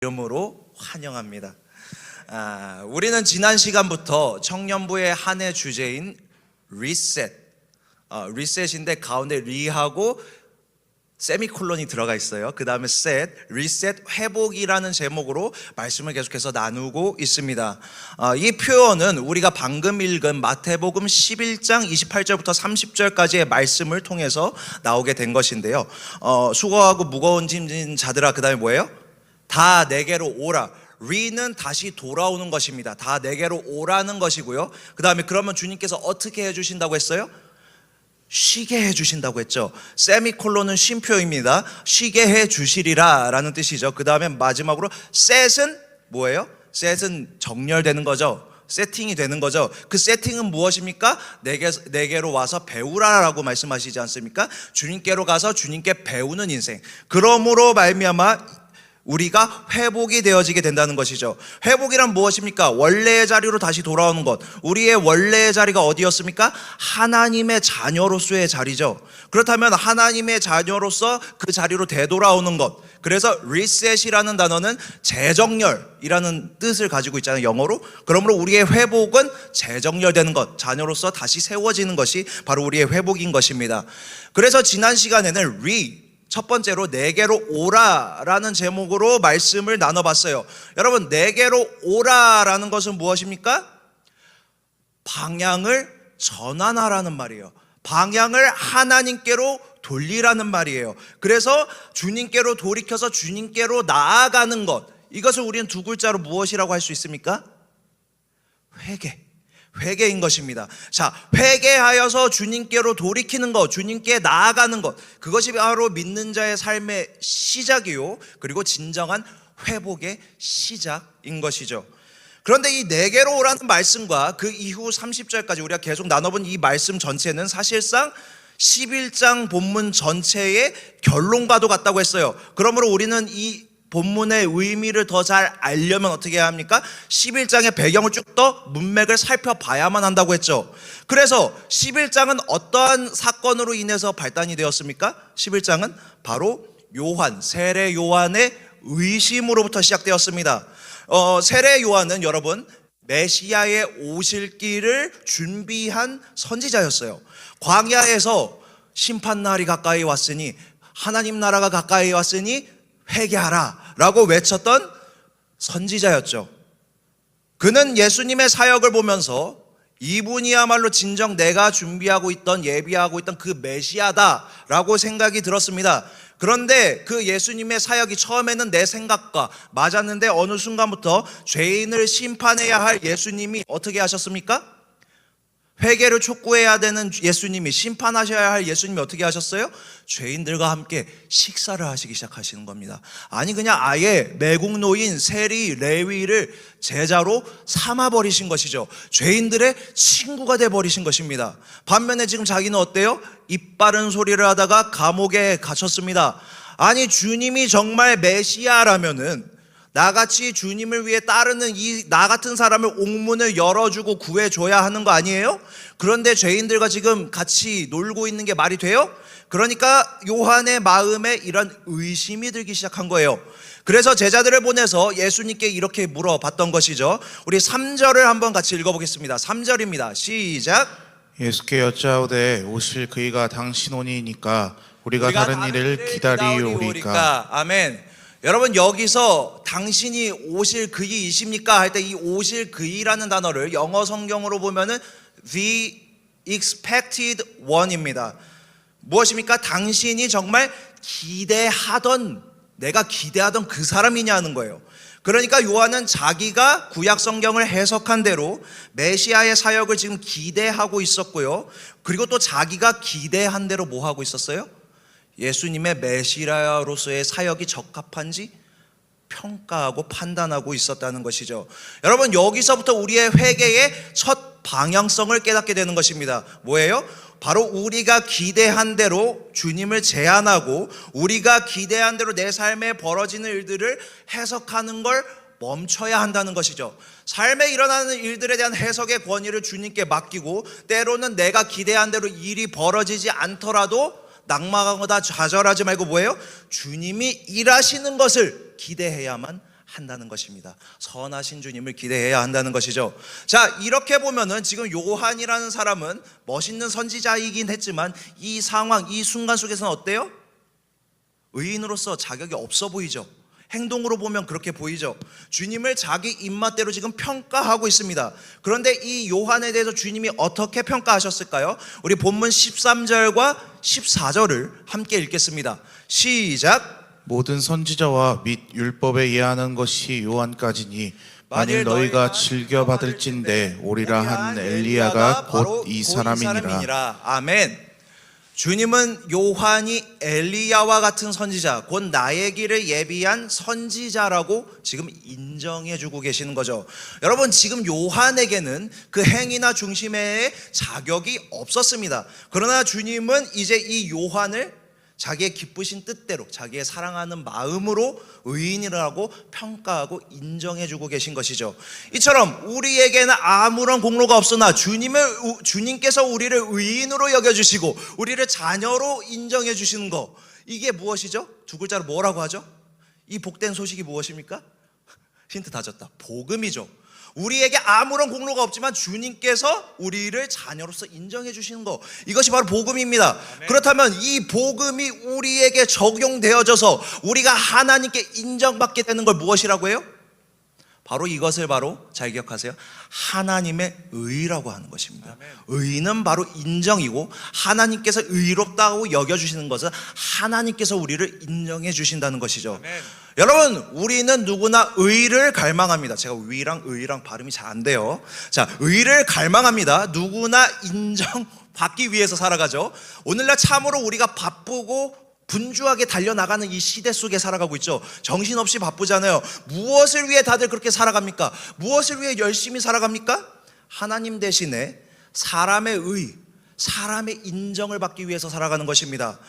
이름으로 환영합니다. 우리는 지난 시간부터 청년부의 한 해 주제인 리셋, 리셋인데 가운데 리하고 세미콜론이 들어가 있어요. 그 다음에 셋, 리셋, 회복이라는 제목으로 말씀을 계속해서 나누고 있습니다. 이 표현은 우리가 방금 읽은 마태복음 11장 28절부터 30절까지의 말씀을 통해서 나오게 된 것인데요. 수고하고 무거운 짐진 자들아, 그 다음에 뭐예요? 다 내게로 오라. 리는 다시 돌아오는 것입니다. 다 내게로 오라는 것이고요. 그 다음에 그러면 주님께서 어떻게 해주신다고 했어요? 쉬게 해주신다고 했죠. 세미콜론은 쉼표입니다. 쉬게 해주시리라 라는 뜻이죠. 그 다음에 마지막으로 셋은 뭐예요? 셋은 정렬되는 거죠. 세팅이 되는 거죠. 그 세팅은 무엇입니까? 내게로 와서 배우라라고 말씀하시지 않습니까? 주님께로 가서 주님께 배우는 인생. 그러므로 말미암아 우리가 회복이 되어지게 된다는 것이죠. 회복이란 무엇입니까? 원래의 자리로 다시 돌아오는 것. 우리의 원래의 자리가 어디였습니까? 하나님의 자녀로서의 자리죠. 그렇다면 하나님의 자녀로서 그 자리로 되돌아오는 것. 그래서 리셋이라는 단어는 재정렬이라는 뜻을 가지고 있잖아요, 영어로. 그러므로 우리의 회복은 재정렬되는 것, 자녀로서 다시 세워지는 것이 바로 우리의 회복인 것입니다. 그래서 지난 시간에는 첫 번째로 내게로 오라라는 제목으로 말씀을 나눠봤어요. 여러분, 내게로 오라라는 것은 무엇입니까? 방향을 전환하라는 말이에요. 방향을 하나님께로 돌리라는 말이에요. 그래서 주님께로 돌이켜서 주님께로 나아가는 것, 이것을 우리는 두 글자로 무엇이라고 할 수 있습니까? 회개인 것입니다. 자, 회개하여서 주님께로 돌이키는 것, 주님께 나아가는 것, 그것이 바로 믿는 자의 삶의 시작이요, 그리고 진정한 회복의 시작인 것이죠. 그런데 이 내게로 오라는 말씀과 그 이후 30절까지 우리가 계속 나눠본 이 말씀 전체는 사실상 11장 본문 전체의 결론과도 같다고 했어요. 그러므로 우리는 이 본문의 의미를 더 잘 알려면 어떻게 해야 합니까? 11장의 배경을 쭉 더 문맥을 살펴봐야만 한다고 했죠. 그래서 11장은 어떠한 사건으로 인해서 발단이 되었습니까? 11장은 바로 세례 요한의 의심으로부터 시작되었습니다. 세례 요한은 여러분, 메시아의 오실 길을 준비한 선지자였어요. 광야에서 심판날이 가까이 왔으니, 하나님 나라가 가까이 왔으니 회개하라 라고 외쳤던 선지자였죠. 그는 예수님의 사역을 보면서 이분이야말로 진정 내가 준비하고 있던, 예비하고 있던 그 메시아다 라고 생각이 들었습니다. 그런데 그 예수님의 사역이 처음에는 내 생각과 맞았는데 어느 순간부터 죄인을 심판해야 할 예수님이 어떻게 하셨습니까? 회개를 촉구해야 되는 예수님이, 심판하셔야 할 예수님이 어떻게 하셨어요? 죄인들과 함께 식사를 하시기 시작하시는 겁니다. 아니, 그냥 아예 매국노인 세리 레위를 제자로 삼아버리신 것이죠. 죄인들의 친구가 돼버리신 것입니다. 반면에 지금 자기는 어때요? 입 바른 소리를 하다가 감옥에 갇혔습니다. 아니, 주님이 정말 메시아라면은 나같이 주님을 위해 따르는 나 같은 사람을 옥문을 열어주고 구해줘야 하는 거 아니에요? 그런데 죄인들과 지금 같이 놀고 있는 게 말이 돼요? 그러니까 요한의 마음에 이런 의심이 들기 시작한 거예요. 그래서 제자들을 보내서 예수님께 이렇게 물어봤던 것이죠. 우리 3절을 한번 같이 읽어보겠습니다. 3절입니다. 시작. 예수께 여짜오되 오실 그이가 당신 오니이니까 우리가 다른 일을 기다리오리까. 아멘. 여러분, 여기서 당신이 오실 그이이십니까? 할 때 이 오실 그이라는 단어를 영어 성경으로 보면은 the expected one입니다. 무엇입니까? 당신이 정말 내가 기대하던 그 사람이냐는 거예요. 그러니까 요한은 자기가 구약 성경을 해석한 대로 메시아의 사역을 지금 기대하고 있었고요. 그리고 또 자기가 기대한 대로 뭐 하고 있었어요? 예수님의 메시아로서의 사역이 적합한지 평가하고 판단하고 있었다는 것이죠. 여러분, 여기서부터 우리의 회개의 첫 방향성을 깨닫게 되는 것입니다. 뭐예요? 바로 우리가 기대한 대로 주님을 제안하고 우리가 기대한 대로 내 삶에 벌어지는 일들을 해석하는 걸 멈춰야 한다는 것이죠. 삶에 일어나는 일들에 대한 해석의 권위를 주님께 맡기고, 때로는 내가 기대한 대로 일이 벌어지지 않더라도 낙망하거나 좌절하지 말고 뭐예요? 주님이 일하시는 것을 기대해야만 한다는 것입니다. 선하신 주님을 기대해야 한다는 것이죠. 자, 이렇게 보면은 지금 요한이라는 사람은 멋있는 선지자이긴 했지만 이 상황, 이 순간 속에서는 어때요? 의인으로서 자격이 없어 보이죠. 행동으로 보면 그렇게 보이죠. 주님을 자기 입맛대로 지금 평가하고 있습니다. 그런데 이 요한에 대해서 주님이 어떻게 평가하셨을까요? 우리 본문 13절과 14절을 함께 읽겠습니다. 시작. 모든 선지자와 및 율법에 예하는 것이 요한까지니 만일 너희가 즐겨 받을진대 오리라 한 엘리야가 곧 이 사람이니라. 아멘. 주님은 요한이 엘리야와 같은 선지자, 곧 나의 길을 예비한 선지자라고 지금 인정해주고 계시는 거죠. 여러분, 지금 요한에게는 그 행위나 중심의 자격이 없었습니다. 그러나 주님은 이제 이 요한을 자기의 기쁘신 뜻대로, 자기의 사랑하는 마음으로 의인이라고 평가하고 인정해주고 계신 것이죠. 이처럼 우리에게는 아무런 공로가 없으나 주님께서 우리를 의인으로 여겨주시고 우리를 자녀로 인정해 주시는 거, 이게 무엇이죠? 두 글자로 뭐라고 하죠? 이 복된 소식이 무엇입니까? 힌트 다 줬다. 복음이죠. 우리에게 아무런 공로가 없지만 주님께서 우리를 자녀로서 인정해 주시는 거, 이것이 바로 복음입니다. 아멘. 그렇다면 이 복음이 우리에게 적용되어져서 우리가 하나님께 인정받게 되는 걸 무엇이라고 해요? 바로 이것을 바로 잘 기억하세요. 하나님의 의라고 하는 것입니다. 아멘. 의는 바로 인정이고 하나님께서 의롭다고 여겨주시는 것은 하나님께서 우리를 인정해 주신다는 것이죠. 아멘. 여러분, 우리는 누구나 의를 갈망합니다. 제가 위랑 의랑 발음이 잘 안 돼요. 자, 의를 갈망합니다. 누구나 인정받기 위해서 살아가죠. 오늘날 참으로 우리가 바쁘고 분주하게 달려나가는 이 시대 속에 살아가고 있죠. 정신없이 바쁘잖아요. 무엇을 위해 다들 그렇게 살아갑니까? 무엇을 위해 열심히 살아갑니까? 하나님 대신에 사람의 의, 사람의 인정을 받기 위해서 살아가는 것입니다.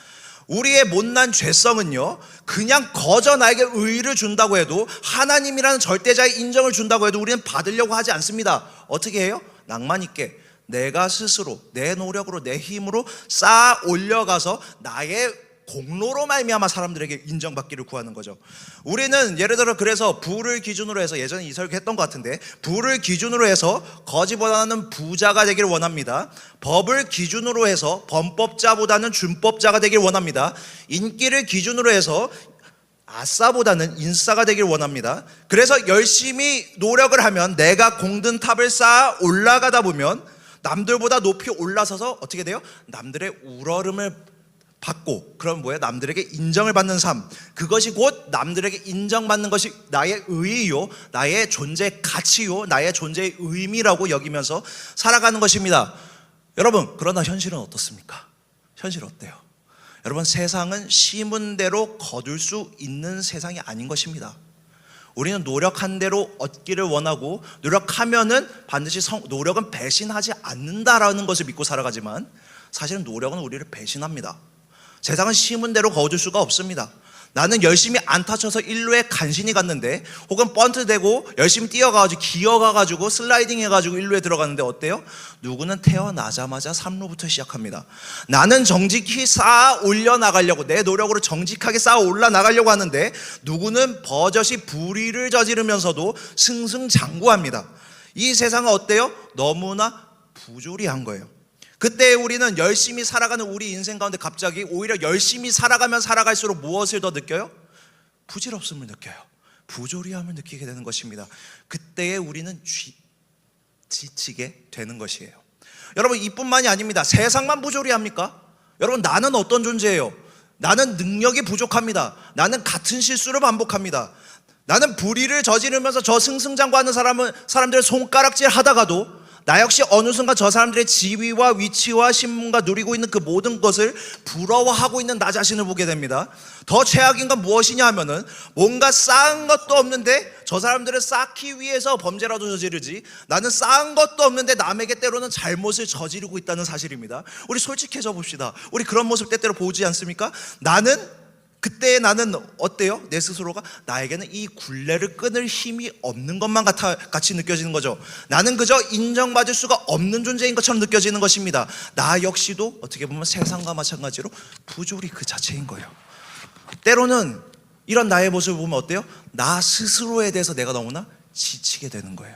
우리의 못난 죄성은요, 그냥 거저 나에게 의를 준다고 해도, 하나님이라는 절대자의 인정을 준다고 해도 우리는 받으려고 하지 않습니다. 어떻게 해요? 낭만 있게 내가 스스로 내 노력으로 내 힘으로 쌓아 올려가서 나의 공로로 말미암아 사람들에게 인정받기를 구하는 거죠. 우리는 예를 들어 그래서 부를 기준으로 해서, 예전에 이 설교 했던 것 같은데, 부를 기준으로 해서 거지보다는 부자가 되기를 원합니다. 법을 기준으로 해서 범법자보다는 준법자가 되길 원합니다. 인기를 기준으로 해서 아싸보다는 인싸가 되길 원합니다. 그래서 열심히 노력을 하면 내가 공든 탑을 쌓아 올라가다 보면 남들보다 높이 올라서서 어떻게 돼요? 남들의 우러름을 받고, 그럼 뭐예요? 남들에게 인정을 받는 삶, 그것이 곧 남들에게 인정받는 것이 나의 의의요, 나의 존재 가치요, 나의 존재의 의미라고 여기면서 살아가는 것입니다. 여러분, 그러나 현실은 어떻습니까? 현실은 어때요? 여러분, 세상은 심은 대로 거둘 수 있는 세상이 아닌 것입니다. 우리는 노력한 대로 얻기를 원하고, 노력하면은 반드시 노력은 배신하지 않는다라는 것을 믿고 살아가지만 사실은 노력은 우리를 배신합니다. 세상은 심은 대로 거둘 수가 없습니다. 나는 열심히 안타 쳐서 1루에 간신히 갔는데, 혹은 번트 대고 열심히 뛰어가가지고 기어가가지고 슬라이딩 해가지고 1루에 들어갔는데 어때요? 누구는 태어나자마자 3루부터 시작합니다. 나는 정직히 쌓아 올려나가려고, 내 노력으로 정직하게 쌓아 올라나가려고 하는데, 누구는 버젓이 불의를 저지르면서도 승승장구합니다. 이 세상은 어때요? 너무나 부조리한 거예요. 그때 우리는 열심히 살아가는 우리 인생 가운데 갑자기 오히려 열심히 살아가면 살아갈수록 무엇을 더 느껴요? 부질없음을 느껴요. 부조리함을 느끼게 되는 것입니다. 그때에 우리는 지치게 되는 것이에요. 여러분, 이뿐만이 아닙니다. 세상만 부조리합니까? 여러분, 나는 어떤 존재예요? 나는 능력이 부족합니다. 나는 같은 실수를 반복합니다. 나는 불의를 저지르면서 저 승승장구하는 사람들의 손가락질 하다가도 나 역시 어느 순간 저 사람들의 지위와 위치와 신분과 누리고 있는 그 모든 것을 부러워하고 있는 나 자신을 보게 됩니다. 더 최악인 건 무엇이냐 하면은, 뭔가 쌓은 것도 없는데 저 사람들을 쌓기 위해서 범죄라도 저지르지, 나는 쌓은 것도 없는데 남에게 때로는 잘못을 저지르고 있다는 사실입니다. 우리 솔직해져 봅시다. 우리 그런 모습 때때로 보지 않습니까? 그때 나는 어때요? 내 스스로가 나에게는 이 굴레를 끊을 힘이 없는 것만 같이 느껴지는 거죠. 나는 그저 인정받을 수가 없는 존재인 것처럼 느껴지는 것입니다. 나 역시도 어떻게 보면 세상과 마찬가지로 부조리 그 자체인 거예요. 때로는 이런 나의 모습을 보면 어때요? 나 스스로에 대해서 내가 너무나 지치게 되는 거예요.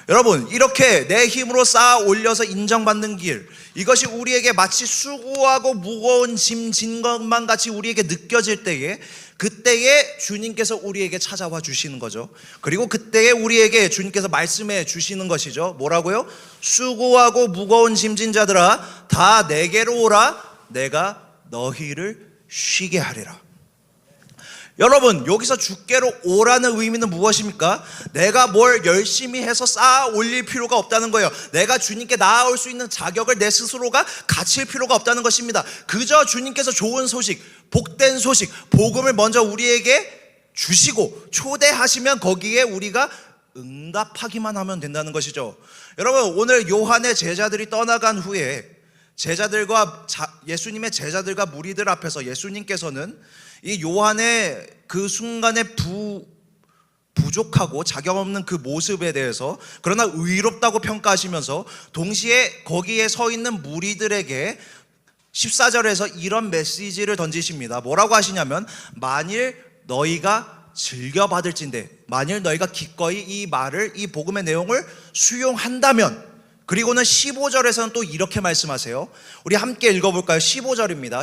여러분, 이렇게 내 힘으로 쌓아 올려서 인정받는 길, 이것이 우리에게 마치 수고하고 무거운 짐 진 것만 같이 우리에게 느껴질 때에, 그때에 주님께서 우리에게 찾아와 주시는 거죠. 그리고 그때에 우리에게 주님께서 말씀해 주시는 것이죠. 뭐라고요? 수고하고 무거운 짐진 자들아 다 내게로 오라, 내가 너희를 쉬게 하리라. 여러분, 여기서 주께로 오라는 의미는 무엇입니까? 내가 뭘 열심히 해서 쌓아 올릴 필요가 없다는 거예요. 내가 주님께 나아올 수 있는 자격을 내 스스로가 갖출 필요가 없다는 것입니다. 그저 주님께서 좋은 소식, 복된 소식, 복음을 먼저 우리에게 주시고 초대하시면 거기에 우리가 응답하기만 하면 된다는 것이죠. 여러분, 오늘 요한의 제자들이 떠나간 후에 예수님의 제자들과 무리들 앞에서 예수님께서는 이 요한의 그 순간에 부족하고 자격 없는 그 모습에 대해서, 그러나 의롭다고 평가하시면서 동시에 거기에 서 있는 무리들에게 14절에서 이런 메시지를 던지십니다. 뭐라고 하시냐면, 만일 너희가 즐겨받을진대, 만일 너희가 기꺼이 이 말을, 이 복음의 내용을 수용한다면, 그리고는 15절에서는 또 이렇게 말씀하세요. 우리 함께 읽어볼까요? 15절입니다.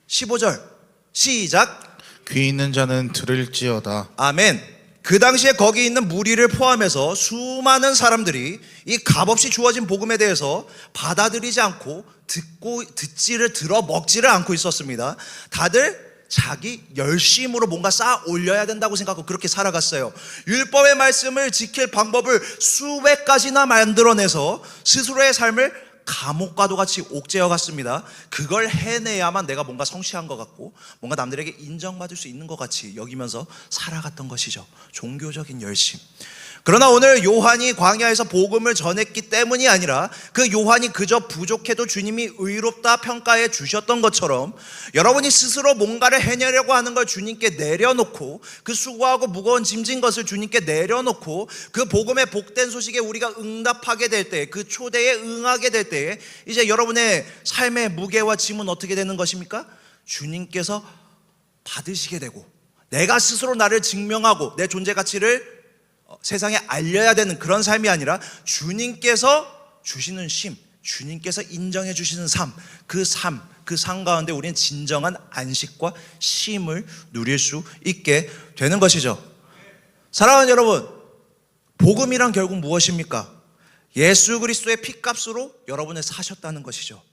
15절 시작. 귀 있는 자는 들을지어다. 아멘. 그 당시에 거기 있는 무리를 포함해서 수많은 사람들이 이 값없이 주어진 복음에 대해서 받아들이지 않고 듣지를 들어 먹지를 않고 있었습니다. 다들 자기 열심으로 뭔가 쌓아 올려야 된다고 생각하고 그렇게 살아갔어요. 율법의 말씀을 지킬 방법을 수백 가지나 만들어내서 스스로의 삶을 감옥과도 같이 옥죄어 갔습니다. 그걸 해내야만 내가 뭔가 성취한 것 같고 뭔가 남들에게 인정받을 수 있는 것 같이 여기면서 살아갔던 것이죠. 종교적인 열심. 그러나 오늘 요한이 광야에서 복음을 전했기 때문이 아니라 그 요한이 그저 부족해도 주님이 의롭다 평가해 주셨던 것처럼 여러분이 스스로 뭔가를 해내려고 하는 걸 주님께 내려놓고, 그 수고하고 무거운 짐진 것을 주님께 내려놓고 그 복음의 복된 소식에 우리가 응답하게 될 때, 그 초대에 응하게 될 때에 이제 여러분의 삶의 무게와 짐은 어떻게 되는 것입니까? 주님께서 받으시게 되고, 내가 스스로 나를 증명하고 내 존재 가치를 세상에 알려야 되는 그런 삶이 아니라 주님께서 주시는 쉼, 주님께서 인정해 주시는 삶, 그 삶 가운데 우리는 진정한 안식과 쉼을 누릴 수 있게 되는 것이죠. 사랑하는 여러분, 복음이란 결국 무엇입니까? 예수 그리스도의 피값으로 여러분을 사셨다는 것이죠.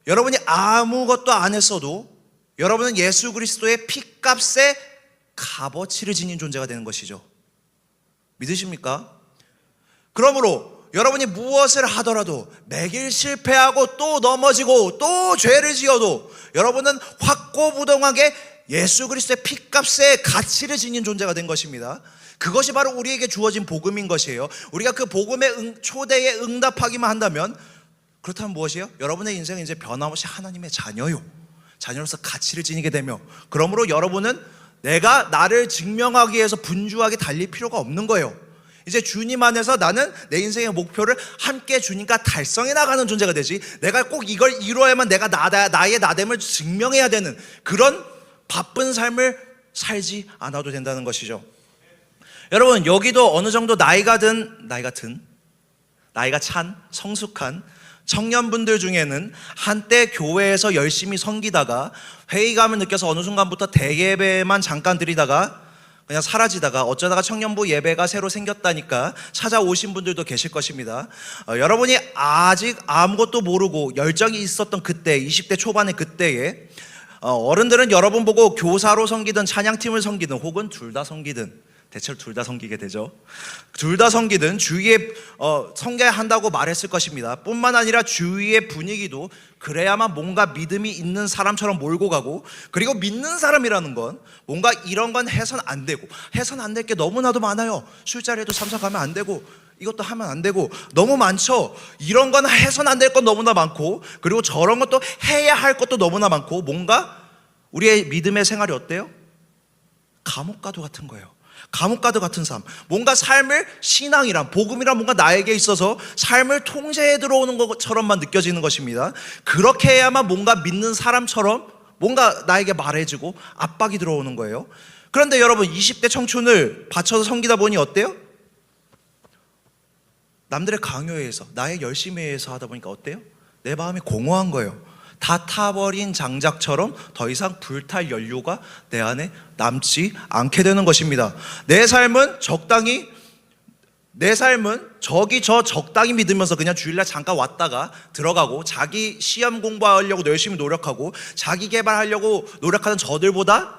여러분이 아무것도 안 했어도 여러분은 예수 그리스도의 피값에 값어치를 지닌 존재가 되는 것이죠. 믿으십니까? 그러므로 여러분이 무엇을 하더라도 매길 실패하고 또 넘어지고 또 죄를 지어도 여러분은 확고부동하게 예수 그리스도의 피값의 가치를 지닌 존재가 된 것입니다. 그것이 바로 우리에게 주어진 복음인 것이에요. 우리가 그 복음의 초대에 응답하기만 한다면, 그렇다면 무엇이에요? 여러분의 인생은 이제 변함없이 하나님의 자녀로서 가치를 지니게 되며, 그러므로 여러분은 내가 나를 증명하기 위해서 분주하게 달릴 필요가 없는 거예요. 이제 주님 안에서 나는 내 인생의 목표를 함께 주님과 달성해 나가는 존재가 되지, 내가 꼭 이걸 이루어야만 내가 나의 나됨을 증명해야 되는 그런 바쁜 삶을 살지 않아도 된다는 것이죠. 여러분, 여기도 어느 정도 나이가 찬 성숙한 청년분들 중에는 한때 교회에서 열심히 섬기다가 회의감을 느껴서 어느 순간부터 대예배만 잠깐 드리다가 그냥 사라지다가 어쩌다가 청년부 예배가 새로 생겼다니까 찾아오신 분들도 계실 것입니다. 여러분이 아직 아무것도 모르고 열정이 있었던 그때, 20대 초반의 그때에 어른들은 여러분 보고 교사로 섬기든 찬양팀을 섬기든 혹은 둘 다 섬기든, 대체로 둘 다 섬기게 되죠. 둘 다 섬기든 주위에 섬겨야 한다고 말했을 것입니다. 뿐만 아니라 주위의 분위기도 그래야만 뭔가 믿음이 있는 사람처럼 몰고 가고, 그리고 믿는 사람이라는 건 뭔가 이런 건 해선 안 되고, 해선 안 될 게 너무나도 많아요. 술자리에도 참석하면 안 되고, 이것도 하면 안 되고, 너무 많죠. 이런 건 해선 안 될 건 너무나 많고, 그리고 저런 것도 해야 할 것도 너무나 많고, 뭔가 우리의 믿음의 생활이 어때요? 감옥과도 같은 거예요. 감옥과도 같은 삶, 뭔가 삶을, 신앙이란, 복음이란 뭔가 나에게 있어서 삶을 통제해 들어오는 것처럼만 느껴지는 것입니다. 그렇게 해야만 뭔가 믿는 사람처럼 뭔가 나에게 말해주고 압박이 들어오는 거예요. 그런데 여러분 20대 청춘을 바쳐서 섬기다 보니 어때요? 남들의 강요에 의해서 나의 열심에 의해서 하다 보니까 어때요? 내 마음이 공허한 거예요. 다 타버린 장작처럼 더 이상 불탈 연료가 내 안에 남지 않게 되는 것입니다. 내 삶은 저기 저 적당히 믿으면서 그냥 주일날 잠깐 왔다가 들어가고 자기 시험 공부하려고 열심히 노력하고 자기 개발하려고 노력하는 저들보다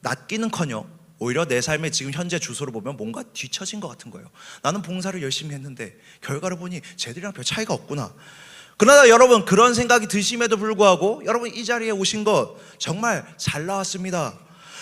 낫기는커녕 오히려 내 삶의 지금 현재 주소를 보면 뭔가 뒤처진 것 같은 거예요. 나는 봉사를 열심히 했는데 결과를 보니 쟤들이랑 별 차이가 없구나. 그러나 여러분, 그런 생각이 드심에도 불구하고 여러분 이 자리에 오신 것 정말 잘 나왔습니다.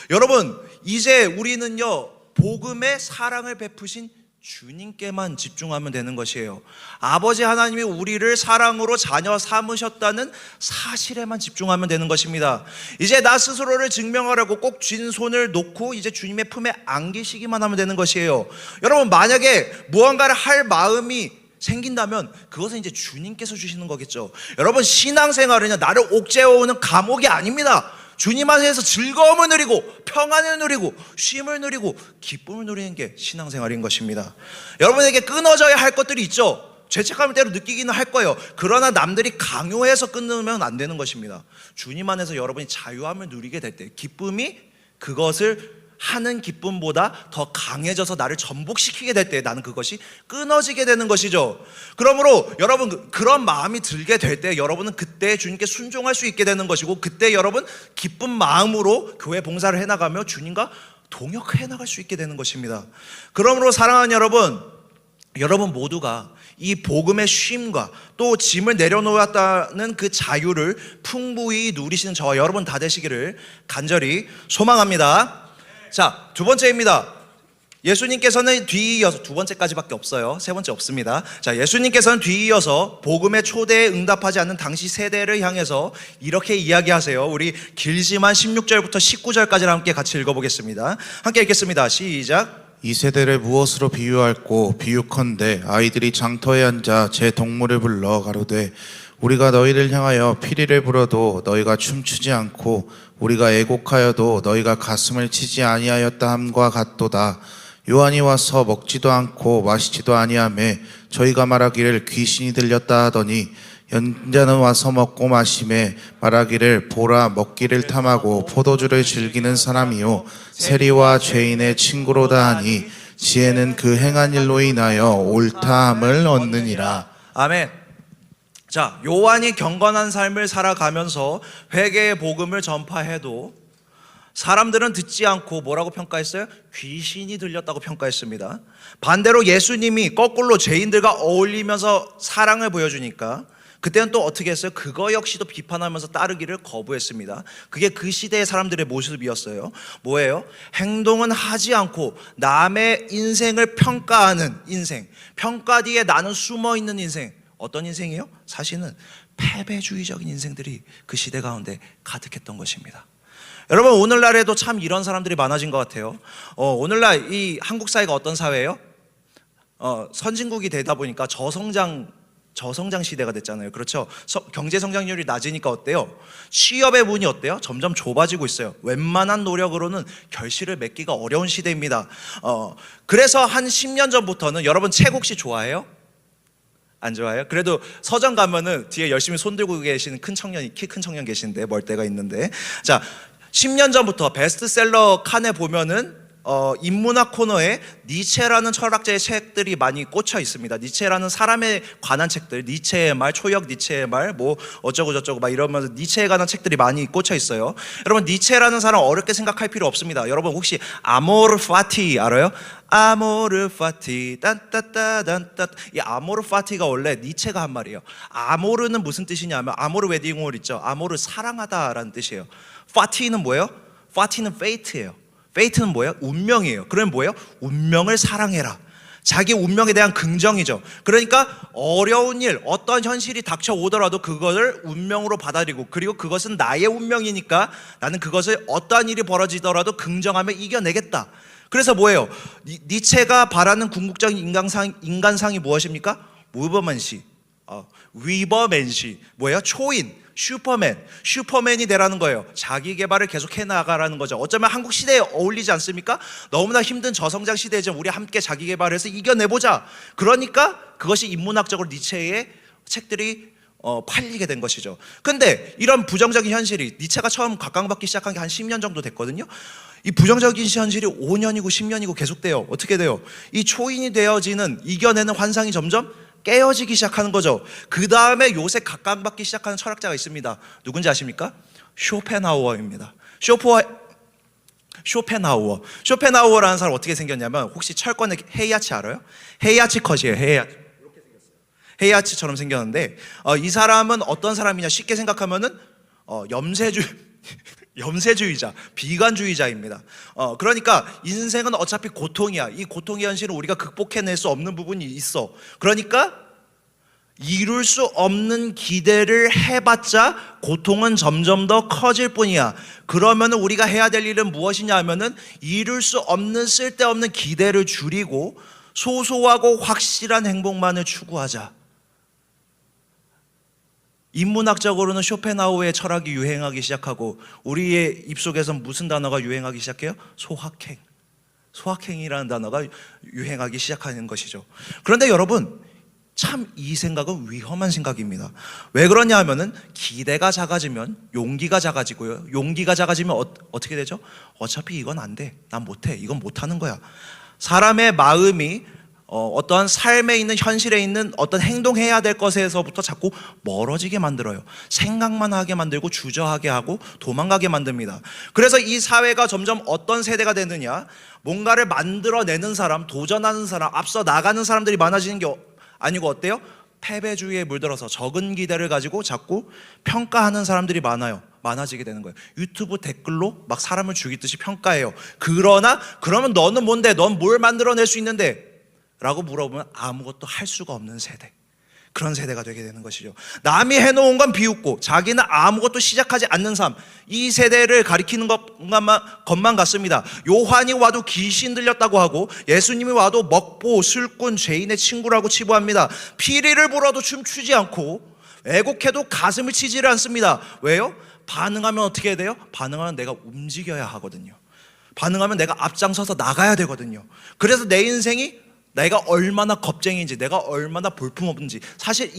여러분, 이제 우리는요 복음의 사랑을 베푸신 주님께만 집중하면 되는 것이에요. 아버지 하나님이 우리를 사랑으로 자녀 삼으셨다는 사실에만 집중하면 되는 것입니다. 이제 나 스스로를 증명하려고 꼭 쥔 손을 놓고 이제 주님의 품에 안기시기만 하면 되는 것이에요. 여러분, 만약에 무언가를 할 마음이 생긴다면 그것은 이제 주님께서 주시는 거겠죠. 여러분, 신앙생활은요 나를 옥죄어오는 감옥이 아닙니다. 주님 안에서 즐거움을 누리고 평안을 누리고 쉼을 누리고 기쁨을 누리는 게 신앙생활인 것입니다. 여러분에게 끊어져야 할 것들이 있죠. 죄책감을 때로 느끼기는 할 거예요. 그러나 남들이 강요해서 끊으면 안 되는 것입니다. 주님 안에서 여러분이 자유함을 누리게 될 때 기쁨이 그것을 하는 기쁨보다 더 강해져서 나를 전복시키게 될 때 나는 그것이 끊어지게 되는 것이죠. 그러므로 여러분, 그런 마음이 들게 될 때 여러분은 그때 주님께 순종할 수 있게 되는 것이고, 그때 여러분 기쁜 마음으로 교회 봉사를 해나가며 주님과 동역해 나갈 수 있게 되는 것입니다. 그러므로 사랑하는 여러분 모두가 이 복음의 쉼과 또 짐을 내려놓았다는 그 자유를 풍부히 누리시는 저와 여러분 다 되시기를 간절히 소망합니다. 자, 두 번째입니다. 예수님께서는 뒤이어서, 두 번째까지밖에 없어요. 세 번째 없습니다. 자, 예수님께서는 뒤이어서 복음의 초대에 응답하지 않는 당시 세대를 향해서 이렇게 이야기하세요. 우리 길지만 16절부터 19절까지를 함께 같이 읽어보겠습니다. 함께 읽겠습니다. 시작. 이 세대를 무엇으로 비유할꼬? 비유컨대 아이들이 장터에 앉아 제 동물을 불러 가로되 우리가 너희를 향하여 피리를 불어도 너희가 춤추지 않고 우리가 애곡하여도 너희가 가슴을 치지 아니하였다 함과 같도다. 요한이 와서 먹지도 않고 마시지도 아니하매 저희가 말하기를 귀신이 들렸다 하더니 연자는 와서 먹고 마시매 말하기를 보라 먹기를 탐하고 포도주를 즐기는 사람이요 세리와 죄인의 친구로다 하니 지혜는 그 행한 일로 인하여 옳다함을 얻느니라. 아멘. 자, 요한이 경건한 삶을 살아가면서 회개의 복음을 전파해도 사람들은 듣지 않고 뭐라고 평가했어요? 귀신이 들렸다고 평가했습니다. 반대로 예수님이 거꾸로 죄인들과 어울리면서 사랑을 보여주니까 그때는 또 어떻게 했어요? 그거 역시도 비판하면서 따르기를 거부했습니다. 그게 그 시대의 사람들의 모습이었어요. 뭐예요? 행동은 하지 않고 남의 인생을 평가하는 인생, 평가 뒤에 나는 숨어있는 인생. 어떤 인생이에요? 사실은 패배주의적인 인생들이 그 시대 가운데 가득했던 것입니다. 여러분, 오늘날에도 참 이런 사람들이 많아진 것 같아요. 오늘날 이 한국 사회가 어떤 사회예요? 선진국이 되다 보니까 저성장 시대가 됐잖아요. 그렇죠? 경제 성장률이 낮으니까 어때요? 취업의 문이 어때요? 점점 좁아지고 있어요. 웬만한 노력으로는 결실을 맺기가 어려운 시대입니다. 그래서 한 10년 전부터는 여러분 책 혹시 좋아해요? 안 좋아해요? 그래도 서점 가면은 뒤에 열심히 손 들고 계시는 키 큰 청년 계신데 멀대가 있는데, 자, 10년 전부터 베스트셀러 칸에 보면은 인문학 코너에 니체라는 철학자의 책들이 많이 꽂혀 있습니다. 니체라는 사람에 관한 책들, 니체의 말, 초역 니체의 말, 뭐 어쩌고 저쩌고 막 이러면서 니체에 관한 책들이 많이 꽂혀 있어요. 여러분, 니체라는 사람 어렵게 생각할 필요 없습니다. 여러분 혹시 아모르 파티 알아요? 아모르 파티 딴따따단따. 이 아모르 파티가 원래 니체가 한 말이에요. 아모르는 무슨 뜻이냐면 아모르 웨딩홀 있죠. 아모르 사랑하다라는 뜻이에요. 파티는 뭐예요? 파티는 페이트예요. 페이트는 뭐예요? 운명이에요. 그러면 뭐예요? 운명을 사랑해라. 자기 운명에 대한 긍정이죠. 그러니까 어려운 일, 어떤 현실이 닥쳐오더라도 그것을 운명으로 받아들이고, 그리고 그것은 나의 운명이니까 나는 그것을 어떠한 일이 벌어지더라도 긍정하며 이겨내겠다. 그래서 뭐예요? 니체가 바라는 궁극적인 인간상이 무엇입니까? 모범만시. 위버맨시 뭐예요? 초인, 슈퍼맨이 되라는 거예요. 자기 개발을 계속 해나가라는 거죠. 어쩌면 한국 시대에 어울리지 않습니까? 너무나 힘든 저성장 시대지만 우리 함께 자기 개발해서 이겨내보자. 그러니까 그것이 인문학적으로 니체의 책들이 팔리게 된 것이죠. 근데 이런 부정적인 현실이 니체가 처음 각광받기 시작한 게 한 10년 정도 됐거든요. 이 부정적인 현실이 5년이고 10년이고 계속돼요. 어떻게 돼요? 이 초인이 되어지는 이겨내는 환상이 점점 깨어지기 시작하는 거죠. 그 다음에 요새 각광받기 시작하는 철학자가 있습니다. 누군지 아십니까? 쇼펜하우어입니다. 쇼펜하우어라는 사람 어떻게 생겼냐면 혹시 철권의 헤이아치 알아요? 헤이아치 컷이에요. 헤이아치처럼 생겼는데 이 사람은 어떤 사람이냐 쉽게 생각하면은 염세주의자, 비관주의자입니다. 그러니까 인생은 어차피 고통이야. 이 고통의 현실은 우리가 극복해낼 수 없는 부분이 있어. 그러니까 이룰 수 없는 기대를 해봤자 고통은 점점 더 커질 뿐이야. 그러면 우리가 해야 될 일은 무엇이냐 하면은 이룰 수 없는 쓸데없는 기대를 줄이고 소소하고 확실한 행복만을 추구하자. 인문학적으로는 쇼펜하우어의 철학이 유행하기 시작하고 우리의 입속에선 무슨 단어가 유행하기 시작해요? 소확행이라는 단어가 유행하기 시작하는 것이죠. 그런데 여러분 참 이 생각은 위험한 생각입니다. 왜 그러냐 하면은 기대가 작아지면 용기가 작아지고요. 용기가 작아지면 어떻게 되죠? 어차피 이건 안 돼. 난 못해. 이건 못하는 거야. 사람의 마음이 어떠한 삶에 있는 현실에 있는 어떤 행동해야 될 것에서부터 자꾸 멀어지게 만들어요. 생각만 하게 만들고 주저하게 하고 도망가게 만듭니다. 그래서 이 사회가 점점 어떤 세대가 되느냐, 뭔가를 만들어내는 사람, 도전하는 사람, 앞서 나가는 사람들이 많아지는 게 아니고 어때요? 패배주의에 물들어서 적은 기대를 가지고 자꾸 평가하는 사람들이 많아지게 되는 거예요. 유튜브 댓글로 막 사람을 죽이듯이 평가해요. 그러면 너는 뭔데? 넌 뭘 만들어낼 수 있는데? 라고 물어보면 아무것도 할 수가 없는 세대, 그런 세대가 되게 되는 것이죠. 남이 해놓은 건 비웃고 자기는 아무것도 시작하지 않는 삶, 이 세대를 가리키는 것만 같습니다. 요한이 와도 귀신 들렸다고 하고 예수님이 와도 먹보, 술꾼, 죄인의 친구라고 치부합니다. 피리를 불어도 춤추지 않고 애곡해도 가슴을 치지를 않습니다. 왜요? 반응하면 어떻게 해야 돼요? 반응하면 내가 움직여야 하거든요. 반응하면 내가 앞장서서 나가야 되거든요. 그래서 내 인생이 내가 얼마나 겁쟁이인지, 내가 얼마나 볼품없는지, 사실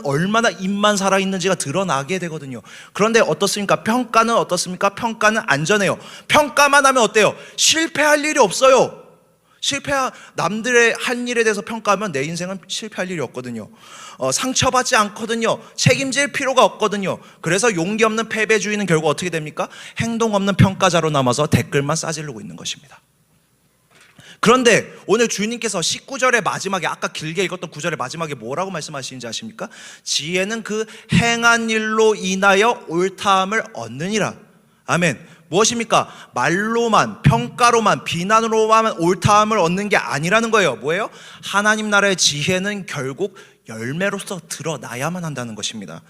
얼마나 입만 살아있는지가 드러나게 되거든요. 그런데 어떻습니까? 평가는 어떻습니까? 평가는 안전해요. 평가만 하면 어때요? 실패할 일이 없어요. 남들의 한 일에 대해서 평가하면 내 인생은 실패할 일이 없거든요. 상처받지 않거든요. 책임질 필요가 없거든요. 그래서 용기 없는 패배주의는 결국 어떻게 됩니까? 행동 없는 평가자로 남아서 댓글만 싸지르고 있는 것입니다. 그런데 오늘 주님께서 19절의 마지막에, 아까 길게 읽었던 9절의 마지막에 뭐라고 말씀하시는지 아십니까? 지혜는 그 행한 일로 인하여 옳다함을 얻느니라. 아멘. 무엇입니까? 말로만, 평가로만, 비난으로만 옳다함을 얻는 게 아니라는 거예요. 뭐예요? 하나님 나라의 지혜는 결국 열매로서 드러나야만 한다는 것입니다.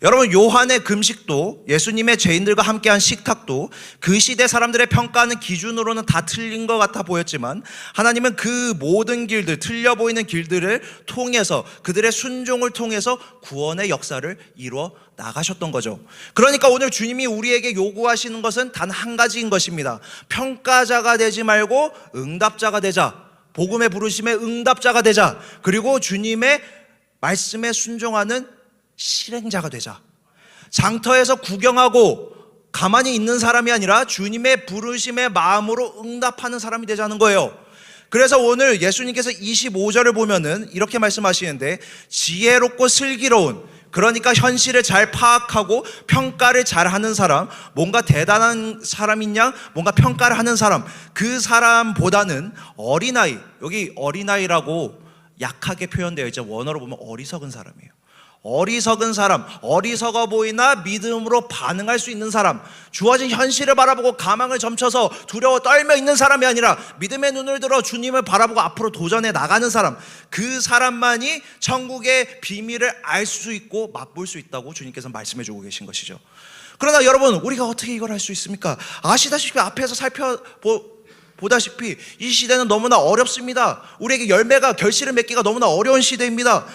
여러분, 요한의 금식도, 예수님의 죄인들과 함께한 식탁도 그 시대 사람들의 평가하는 기준으로는 다 틀린 것 같아 보였지만 하나님은 그 모든 길들, 틀려 보이는 길들을 통해서, 그들의 순종을 통해서 구원의 역사를 이루어 나가셨던 거죠. 그러니까 오늘 주님이 우리에게 요구하시는 것은 단 한 가지인 것입니다. 평가자가 되지 말고 응답자가 되자. 복음의 부르심에 응답자가 되자. 그리고 주님의 말씀에 순종하는 실행자가 되자. 장터에서 구경하고 가만히 있는 사람이 아니라 주님의 부르심의 마음으로 응답하는 사람이 되자는 거예요. 그래서 오늘 예수님께서 25절을 보면은 이렇게 말씀하시는데, 지혜롭고 슬기로운, 그러니까 현실을 잘 파악하고 평가를 잘 하는 사람, 뭔가 대단한 사람이냐, 뭔가 평가를 하는 사람, 그 사람보다는 어린아이, 여기 어린아이라고 약하게 표현되어 있죠. 원어로 보면 어리석은 사람이에요. 어리석은 사람, 어리석어 보이나 믿음으로 반응할 수 있는 사람, 주어진 현실을 바라보고 가망을 점쳐서 두려워 떨며 있는 사람이 아니라 믿음의 눈을 들어 주님을 바라보고 앞으로 도전해 나가는 사람, 그 사람만이 천국의 비밀을 알 수 있고 맛볼 수 있다고 주님께서 말씀해 주고 계신 것이죠. 그러나 여러분, 우리가 어떻게 이걸 할 수 있습니까? 아시다시피 앞에서 보다시피 이 시대는 너무나 어렵습니다. 우리에게 열매가 결실을 맺기가 너무나 어려운 시대입니다.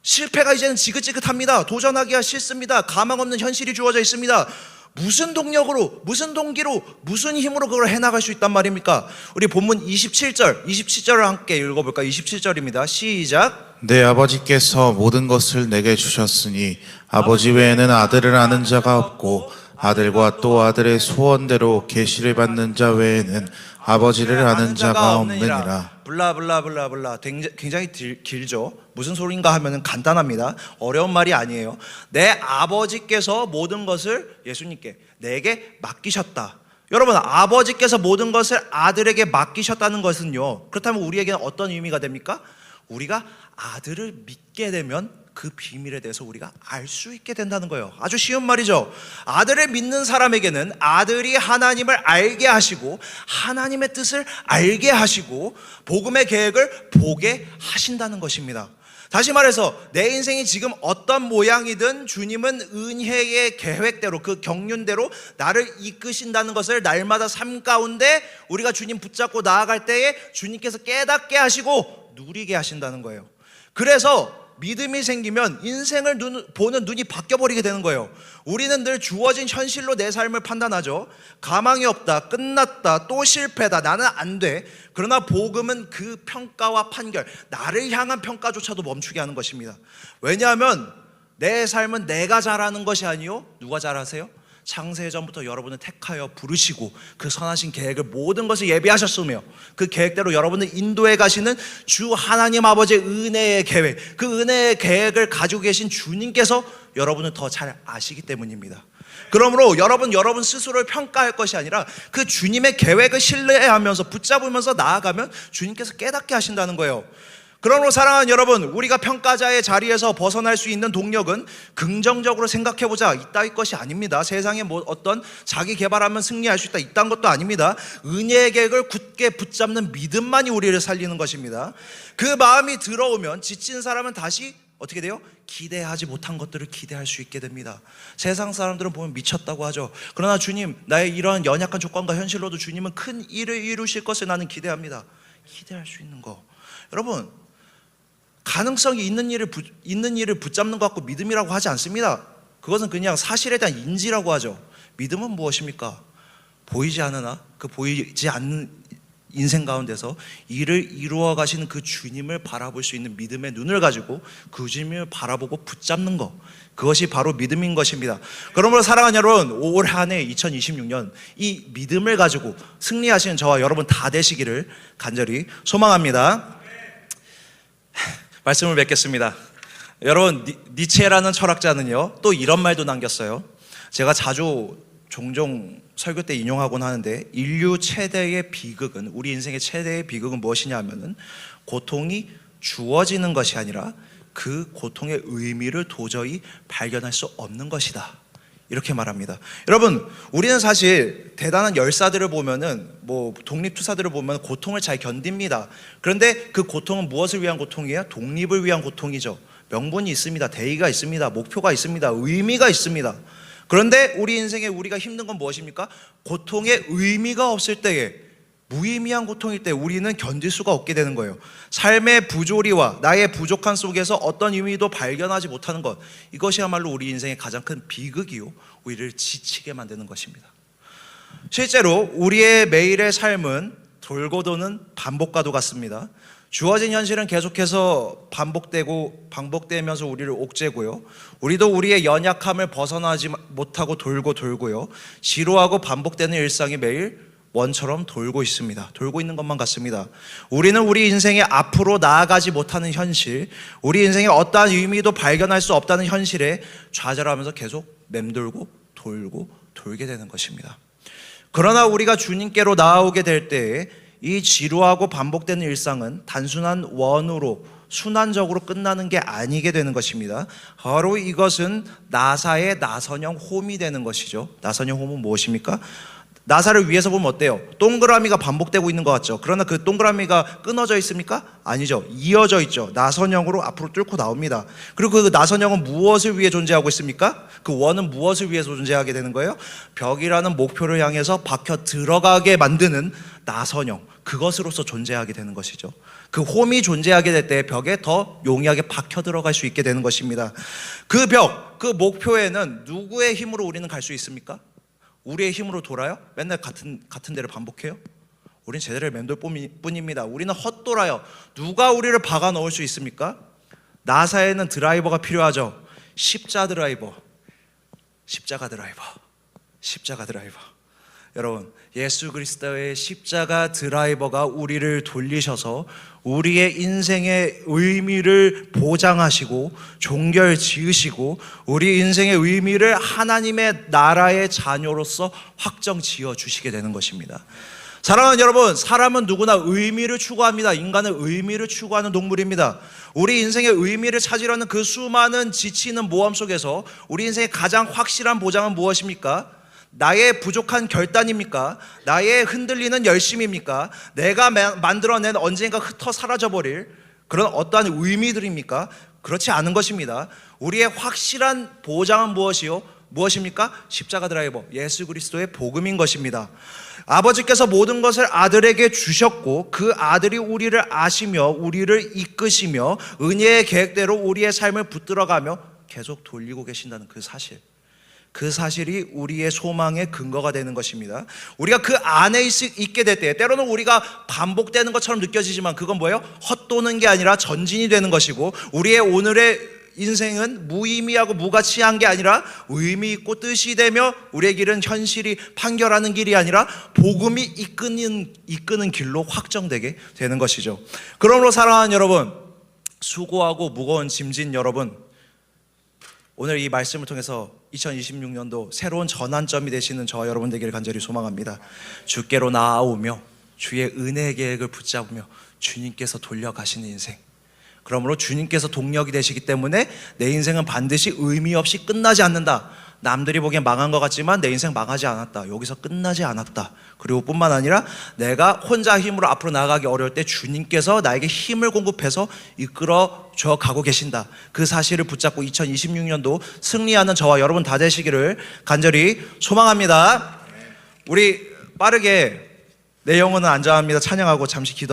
실패가 이제는 지긋지긋합니다. 도전하기가 싫습니다. 가망 없는 현실이 주어져 있습니다. 무슨 동력으로, 무슨 동기로, 무슨 힘으로 그걸 해나갈 수 있단 말입니까? 우리 본문 27절을 함께 읽어볼까요? 27절입니다. 시작. 내 아버지께서 모든 것을 내게 주셨으니 아버지 외에는 아들을 아는 자가 없고 아들과 또 아들의 소원대로 계시를 받는 자 외에는 아버지를 아는 자가 없느니라. 블라블라블라블라. 굉장히 길죠. 무슨 소리인가 하면은 간단합니다. 어려운 말이 아니에요. 내 아버지께서 모든 것을 예수님께 내게 맡기셨다. 여러분, 아버지께서 모든 것을 아들에게 맡기셨다는 것은요, 그렇다면 우리에게는 어떤 의미가 됩니까? 우리가 아들을 믿게 되면 그 비밀에 대해서 우리가 알 수 있게 된다는 거예요. 아주 쉬운 말이죠. 아들을 믿는 사람에게는 아들이 하나님을 알게 하시고 하나님의 뜻을 알게 하시고 복음의 계획을 보게 하신다는 것입니다. 다시 말해서 내 인생이 지금 어떤 모양이든 주님은 은혜의 계획대로, 그 경륜대로 나를 이끄신다는 것을 날마다 삶 가운데 우리가 주님 붙잡고 나아갈 때에 주님께서 깨닫게 하시고 누리게 하신다는 거예요. 그래서 믿음이 생기면 인생을 보는 눈이 바뀌어버리게 되는 거예요. 우리는 늘 주어진 현실로 내 삶을 판단하죠. 가망이 없다, 끝났다, 또 실패다, 나는 안 돼. 그러나 복음은 그 평가와 판결, 나를 향한 평가조차도 멈추게 하는 것입니다. 왜냐하면 내 삶은 내가 잘하는 것이 아니요, 누가 잘하세요? 창세전부터 여러분을 택하여 부르시고 그 선하신 계획을 모든 것을 예비하셨으며 그 계획대로 여러분을 인도해 가시는 주 하나님 아버지의 은혜의 계획, 그 은혜의 계획을 가지고 계신 주님께서 여러분을 더 잘 아시기 때문입니다. 그러므로 여러분 스스로를 평가할 것이 아니라 그 주님의 계획을 신뢰하면서 붙잡으면서 나아가면 주님께서 깨닫게 하신다는 거예요. 그러므로 사랑하는 여러분, 우리가 평가자의 자리에서 벗어날 수 있는 동력은 긍정적으로 생각해보자, 이따위 것이 아닙니다. 세상에 뭐 어떤 자기 개발하면 승리할 수 있다, 이딴 것도 아닙니다. 은혜의 계획을 굳게 붙잡는 믿음만이 우리를 살리는 것입니다. 그 마음이 들어오면 지친 사람은 다시 어떻게 돼요? 기대하지 못한 것들을 기대할 수 있게 됩니다. 세상 사람들은 보면 미쳤다고 하죠. 그러나 주님, 나의 이러한 연약한 조건과 현실로도 주님은 큰 일을 이루실 것을 나는 기대합니다. 기대할 수 있는 거. 여러분, 가능성이 있는 일을 붙잡는 것 같고 믿음이라고 하지 않습니다. 그것은 그냥 사실에 대한 인지라고 하죠. 믿음은 무엇입니까? 보이지 않으나 그 보이지 않는 인생 가운데서 일을 이루어 가시는 그 주님을 바라볼 수 있는 믿음의 눈을 가지고 그 주님을 바라보고 붙잡는 것, 그것이 바로 믿음인 것입니다. 그러므로 사랑하는 여러분, 올 한 해 2026년 이 믿음을 가지고 승리하시는 저와 여러분 다 되시기를 간절히 소망합니다. 말씀을 맺겠습니다. 여러분, 니체라는 철학자는요 또 이런 말도 남겼어요. 제가 종종 설교 때 인용하곤 하는데, 인류 최대의 비극은, 우리 인생의 최대의 비극은 무엇이냐 하면은 고통이 주어지는 것이 아니라 그 고통의 의미를 도저히 발견할 수 없는 것이다, 이렇게 말합니다. 여러분, 우리는 사실 대단한 열사들을 보면은, 독립투사들을 보면 고통을 잘 견딥니다. 그런데 그 고통은 무엇을 위한 고통이에요? 독립을 위한 고통이죠. 명분이 있습니다. 대의가 있습니다. 목표가 있습니다. 의미가 있습니다. 그런데 우리 인생에 우리가 힘든 건 무엇입니까? 고통의 의미가 없을 때에, 무의미한 고통일 때 우리는 견딜 수가 없게 되는 거예요. 삶의 부조리와 나의 부족함 속에서 어떤 의미도 발견하지 못하는 것, 이것이야말로 우리 인생의 가장 큰 비극이요, 우리를 지치게 만드는 것입니다. 실제로 우리의 매일의 삶은 돌고 도는 반복과도 같습니다. 주어진 현실은 계속해서 반복되면서 우리를 옥죄고요, 우리도 우리의 연약함을 벗어나지 못하고 돌고 돌고요, 지루하고 반복되는 일상이 매일 원처럼 돌고 있습니다. 돌고 있는 것만 같습니다. 우리는 우리 인생에 앞으로 나아가지 못하는 현실, 우리 인생에 어떠한 의미도 발견할 수 없다는 현실에 좌절하면서 계속 맴돌고 돌게 되는 것입니다. 그러나 우리가 주님께로 나아오게 될 때에 이 지루하고 반복되는 일상은 단순한 원으로 순환적으로 끝나는 게 아니게 되는 것입니다. 바로 이것은 나사의 나선형 홈이 되는 것이죠. 나선형 홈은 무엇입니까? 나사를 위에서 보면 어때요? 동그라미가 반복되고 있는 것 같죠? 그러나 그 동그라미가 끊어져 있습니까? 아니죠. 이어져 있죠. 나선형으로 앞으로 뚫고 나옵니다. 그리고 그 나선형은 무엇을 위해 존재하고 있습니까? 그 원은 무엇을 위해서 존재하게 되는 거예요? 벽이라는 목표를 향해서 박혀 들어가게 만드는 나선형, 그것으로서 존재하게 되는 것이죠. 그 홈이 존재하게 될 때 벽에 더 용이하게 박혀 들어갈 수 있게 되는 것입니다. 그 벽, 그 목표에는 누구의 힘으로 우리는 갈 수 있습니까? 우리의 힘으로 돌아요? 맨날 같은 데를 반복해요? 우린 제자리를 맴돌 뿐입니다. 우리는 헛돌아요. 누가 우리를 박아 넣을 수 있습니까? 나사에는 드라이버가 필요하죠. 십자가 드라이버. 여러분, 예수 그리스도의 십자가 드라이버가 우리를 돌리셔서 우리의 인생의 의미를 보장하시고 종결 지으시고 우리 인생의 의미를 하나님의 나라의 자녀로서 확정 지어 주시게 되는 것입니다. 사랑하는 여러분, 사람은 누구나 의미를 추구합니다. 인간은 의미를 추구하는 동물입니다. 우리 인생의 의미를 찾으려는 그 수많은 지치는 모험 속에서 우리 인생의 가장 확실한 보장은 무엇입니까? 나의 부족한 결단입니까? 나의 흔들리는 열심입니까? 내가 만들어낸 언젠가 흩어 사라져버릴 그런 어떠한 의미들입니까? 그렇지 않은 것입니다. 우리의 확실한 보장은 무엇입니까? 십자가 드라이버, 예수 그리스도의 복음인 것입니다. 아버지께서 모든 것을 아들에게 주셨고 그 아들이 우리를 아시며 우리를 이끄시며 은혜의 계획대로 우리의 삶을 붙들어가며 계속 돌리고 계신다는 그 사실이 우리의 소망의 근거가 되는 것입니다. 우리가 그 안에 있게 될 때 때로는 우리가 반복되는 것처럼 느껴지지만 그건 뭐예요? 헛도는 게 아니라 전진이 되는 것이고 우리의 오늘의 인생은 무의미하고 무가치한 게 아니라 의미 있고 뜻이 되며 우리의 길은 현실이 판결하는 길이 아니라 복음이 이끄는 길로 확정되게 되는 것이죠. 그러므로 사랑하는 여러분, 수고하고 무거운 짐진 여러분, 오늘 이 말씀을 통해서 2026년도 새로운 전환점이 되시는 저와 여러분 되기를 간절히 소망합니다. 주께로 나아오며 주의 은혜의 계획을 붙잡으며 주님께서 돌려가시는 인생, 그러므로 주님께서 동력이 되시기 때문에 내 인생은 반드시 의미 없이 끝나지 않는다. 남들이 보기엔 망한 것 같지만 내 인생 망하지 않았다. 여기서 끝나지 않았다. 그리고 뿐만 아니라 내가 혼자 힘으로 앞으로 나아가기 어려울 때 주님께서 나에게 힘을 공급해서 이끌어 줘 가고 계신다. 그 사실을 붙잡고 2026년도 승리하는 저와 여러분 다 되시기를 간절히 소망합니다. 우리 빠르게 내 영혼은 안전합니다 찬양하고 잠시 기도